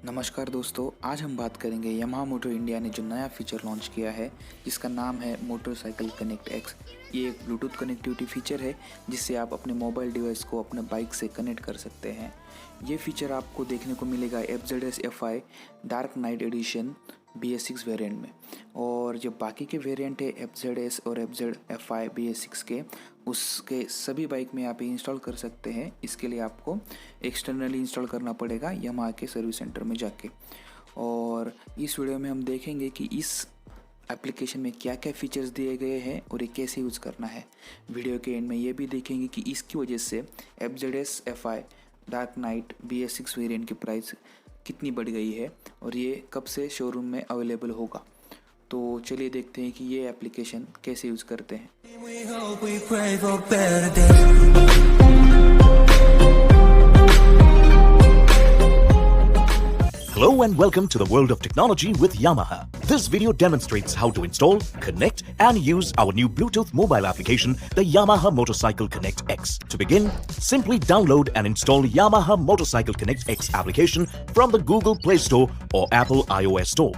नमस्कार दोस्तों, आज हम बात करेंगे यामाहा मोटर इंडिया ने जो नया फीचर लॉन्च किया है जिसका नाम है मोटरसाइकिल कनेक्ट एक्स। ये एक ब्लूटूथ कनेक्टिविटी फीचर है जिससे आप अपने मोबाइल डिवाइस को अपने बाइक से कनेक्ट कर सकते हैं। ये फीचर आपको देखने को मिलेगा FZS FI dark night addition BS6 variant में, और जो बाकी के वेरिएंट है FZS और FZ FI BS6 के, उसके सभी बाइक में आप इंस्टॉल कर सकते हैं। इसके लिए आपको एक्सटर्नली इंस्टॉल करना पड़ेगा यामाहा के सर्विस सेंटर में जाके। और इस वीडियो में हम देखेंगे कि इस एप्लीकेशन में क्या क्या फीचर्स दिए गए हैं और ये कैसे यूज़ करना है। वीडियो के एंड में ये भी देखेंगे कि इसकी वजह से FZS FI dark night BS6 variant की प्राइस कितनी बढ़ गई है और ये कब से शोरूम में अवेलेबल होगा। तो चलिए देखते हैं कि ये एप्लीकेशन कैसे यूज़ करते हैं। Hello and welcome to the world of technology with Yamaha. This video demonstrates how to install, connect and use our new Bluetooth mobile application, the Yamaha Motorcycle Connect X. To begin, simply download and install Yamaha Motorcycle Connect X application from the Google Play Store or Apple iOS Store.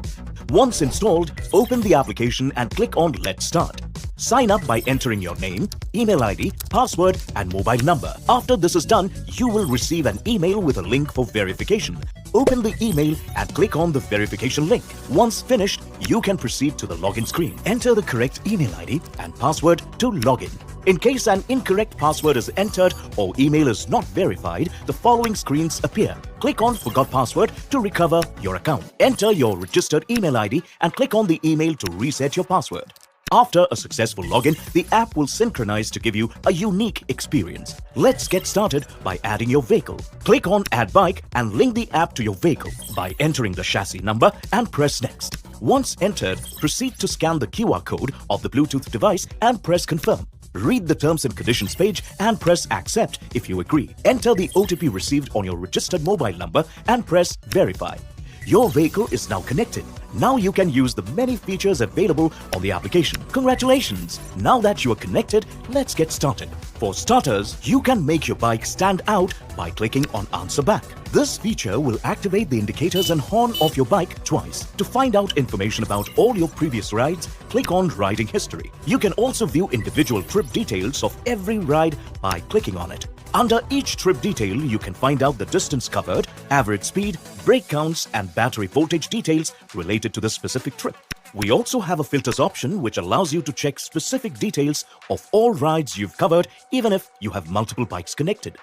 Once installed, open the application and click on Let's Start. Sign up by entering your name, email ID, password and mobile number. After this is done, you will receive an email with a link for verification. Open the email and click on the verification link. Once finished, you can proceed to the login screen. Enter the correct email ID and password to login. In case an incorrect password is entered or email is not verified, the following screens appear. Click on Forgot Password to recover your account. Enter your registered email ID and click on the email to reset your password. After a successful login, the app will synchronize to give you a unique experience. Let's get started by adding your vehicle. Click on Add Bike and link the app to your vehicle by entering the chassis number and press Next. Once entered, proceed to scan the QR code of the Bluetooth device and press Confirm. Read the terms and conditions page and press Accept if you agree. Enter the OTP received on your registered mobile number and press Verify. Your vehicle is now connected. Now you can use the many features available on the application. Congratulations! Now that you are connected, let's get started. For starters, you can make your bike stand out by clicking on Answer Back. This feature will activate the indicators and horn of your bike twice. To find out information about all your previous rides, click on Riding History. You can also view individual trip details of every ride by clicking on it. Under each trip detail, you can find out the distance covered, average speed, brake counts and battery voltage details related to the specific trip. We also have a filters option which allows you to check specific details of all rides you've covered even if you have multiple bikes connected.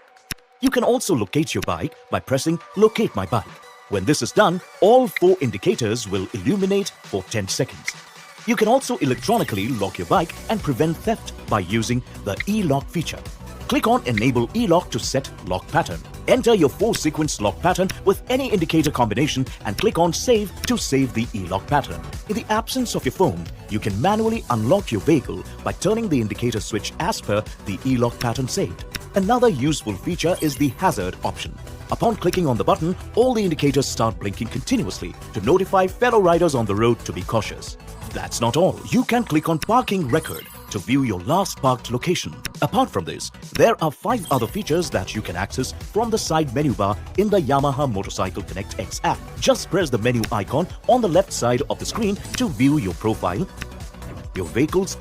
You can also locate your bike by pressing Locate My Bike. When this is done, all 4 indicators will illuminate for 10 seconds. You can also electronically lock your bike and prevent theft by using the e-lock feature. Click on Enable E-Lock to set lock pattern. Enter your 4-sequence lock pattern with any indicator combination and click on Save to save the E-Lock pattern. In the absence of your phone, you can manually unlock your vehicle by turning the indicator switch as per the E-Lock pattern saved. Another useful feature is the Hazard option. Upon clicking on the button, all the indicators start blinking continuously to notify fellow riders on the road to be cautious. That's not all. You can click on Parking Record to view your last parked location. Apart from this, there are 5 other features that you can access from the side menu bar in the Yamaha Motorcycle Connect X app. Just press the menu icon on the left side of the screen to view your profile, your vehicles,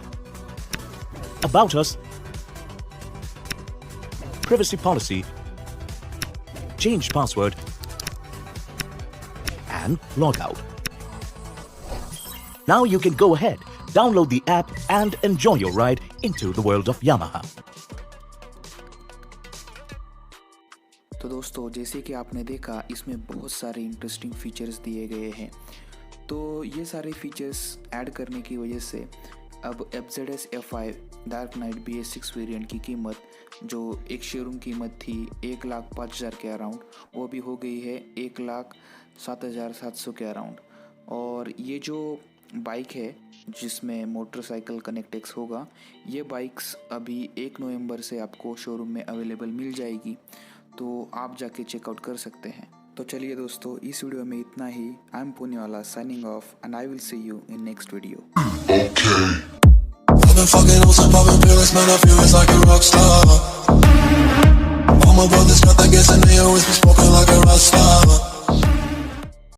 About Us, Privacy Policy, Change Password, and Log Out. Now you can go ahead, download the app and enjoy your ride into the world of Yamaha. तो दोस्तों, जैसे कि आपने देखा, इसमें बहुत सारे interesting features दिए गए हैं। तो ये सारे फीचर्स ऐड करने की वजह से अब FZS FI dark night BS6 variant की कीमत, जो एक शोरूम कीमत थी 1,05,000 के अराउंड, वो भी हो गई है 1,07,700 के अराउंड। और ये जो बाइक है जिसमें मोटरसाइकिल कनेक्ट एक्स होगा, ये बाइक्स अभी 1 नवंबर से आपको शोरूम में अवेलेबल मिल जाएगी, तो आप जाके चेकआउट कर सकते हैं। तो चलिए दोस्तों, इस वीडियो में इतना ही। I am Puniyala signing off and I will see you in next video. I've been fucking on some poppin' pills, man, I feel it's like a rock star. All my brothers got that gas and they always be smoking like a rock star.